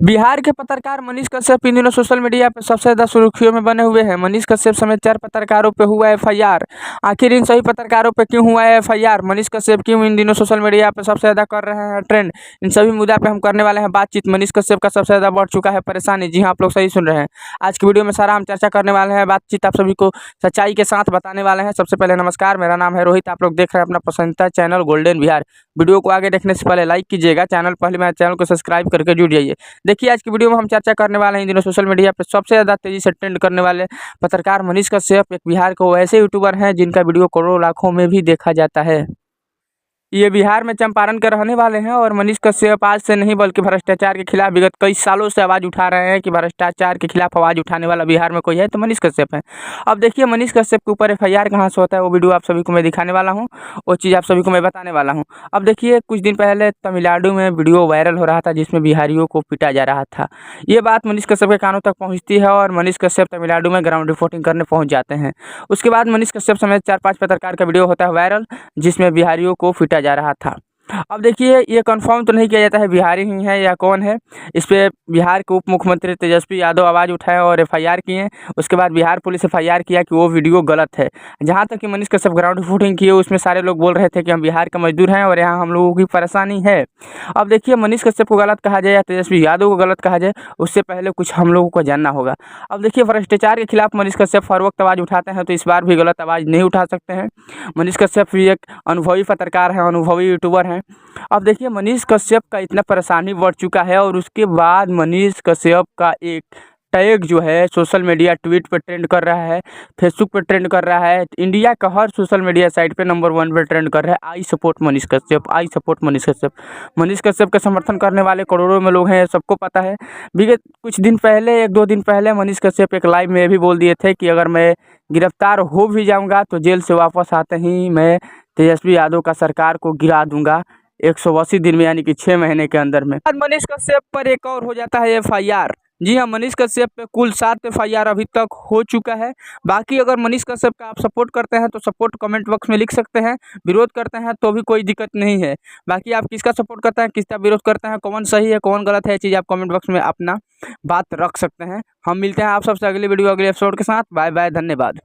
बिहार के पत्रकार मनीष कश्यप इन दिनों सोशल मीडिया पर सबसे ज्यादा सुर्खियों में बने हुए हैं। मनीष कश्यप समेत 4 पत्रकारों पर हुआ एफआईआर। आखिर इन सभी पत्रकारों पर क्यों हुआ है एफआईआर? मनीष कश्यप क्यों इन दिनों सोशल मीडिया पर सबसे ज्यादा कर रहे हैं ट्रेंड? इन सभी मुद्दा पे हम करने वाले हैं बातचीत। मनीष कश्यप का सबसे ज्यादा बढ़ चुका है परेशानी। जी हाँ, आप लोग सही सुन रहे हैं। आज की वीडियो में सारा हम चर्चा करने वाले हैं, बातचीत आप सभी को सच्चाई के साथ बताने वाले हैं। सबसे पहले नमस्कार, मेरा नाम है रोहित। आप लोग देख रहे हैं अपना पसंदीदा चैनल गोल्डन बिहार। वीडियो को आगे देखने से पहले लाइक कीजिएगा, पहले मेरे चैनल को सब्सक्राइब करके जुड़ जाइए। देखिए, आज की वीडियो में हम चर्चा करने वाले हैं इन दिनों सोशल मीडिया पर सबसे ज़्यादा तेजी से ट्रेंड करने वाले पत्रकार मनीष कश्यप। एक बिहार के वो ऐसे यूट्यूबर हैं जिनका वीडियो करोड़ों लाखों में भी देखा जाता है। ये बिहार में चंपारण के रहने वाले हैं और मनीष कश्यप आज से नहीं बल्कि भ्रष्टाचार के खिलाफ विगत कई सालों से आवाज़ उठा रहे हैं कि भ्रष्टाचार के खिलाफ आवाज़ उठाने वाला बिहार में कोई है तो मनीष कश्यप है। अब देखिए, मनीष कश्यप के ऊपर एफआईआर कहाँ से होता है वो वीडियो आप सभी को मैं दिखाने वाला हूँ, वो चीज़ आप सभी को मैं बताने वाला हूँ। अब देखिए, कुछ दिन पहले तमिलनाडु में वीडियो वायरल हो रहा था जिसमें बिहारियों को पीटा जा रहा था। ये बात मनीष कश्यप के कानों तक पहुँचती है और मनीष कश्यप तमिलनाडु में ग्राउंड रिपोर्टिंग करने पहुँच जाते हैं। उसके बाद मनीष कश्यप समेत 4-5 पत्रकार का वीडियो होता है वायरल जिसमें बिहारियों को पीटा जा रहा था। अब देखिए, ये कंफर्म तो नहीं किया जाता है बिहारी ही है या कौन है। इस पे बिहार के उप मुख्यमंत्री तेजस्वी यादव आवाज़ उठाए और एफआईआर किए। उसके बाद बिहार पुलिस एफआईआर किया कि वो वीडियो गलत है। जहाँ तक कि मनीष कश्यप ग्राउंड रिपोर्टिंग किए उसमें सारे लोग बोल रहे थे कि हम बिहार के मजदूर हैं और यहाँ हम लोगों की परेशानी है। अब देखिए, मनीष कश्यप को गलत कहा जाए या तेजस्वी यादव को गलत कहा जाए, उससे पहले कुछ हम लोगों को जानना होगा। अब देखिए, भ्रष्टाचार के खिलाफ मनीष कश्यप हर वक्त आवाज़ उठाते हैं तो इस बार भी गलत आवाज़ नहीं उठा सकते हैं। मनीष कश्यप भी एक अनुभवी पत्रकार हैं, अनुभवी यूट्यूबर हैं। अब देखिए, मनीष कश्यप का इतना परेशानी बढ़ चुका है और उसके बाद मनीष कश्यप का एक टैग जो है सोशल मीडिया ट्वीट पर ट्रेंड कर रहा है, फेसबुक पर ट्रेंड कर रहा है, इंडिया का हर सोशल मीडिया साइट पे नंबर 1 पर ट्रेंड कर रहा है। I support Manish Kashyap, I support Manish Kashyap. Manish Kashyap का समर्थन करने वाले करोड़ों में लोग हैं, सबको पता है। विगत कुछ दिन पहले, 1-2 दिन पहले मनीष कश्यप एक लाइव में भी बोल दिए थे कि अगर मैं गिरफ्तार हो भी जाऊँगा तो जेल से वापस आते ही मैं तेजस्वी यादव का सरकार को गिरा दूंगा 180 दिन में, यानी कि 6 महीने के अंदर में। आज मनीष कश्यप पर एक और हो जाता है एफआईआर। जी हाँ, मनीष कश्यप पे कुल 7 एफआईआर अभी तक हो चुका है। बाकी अगर मनीष कश्यप का आप सपोर्ट करते हैं तो सपोर्ट कमेंट बॉक्स में लिख सकते हैं, विरोध करते हैं तो भी कोई दिक्कत नहीं है। बाकी आप किसका सपोर्ट करते हैं, किसका विरोध करते हैं, कौन सही है कौन गलत है, ये चीज़ आप कमेंट बॉक्स में अपना बात रख सकते हैं। हम मिलते हैं आप सबसे अगली वीडियो अगले एपिसोड के साथ। बाय बाय, धन्यवाद।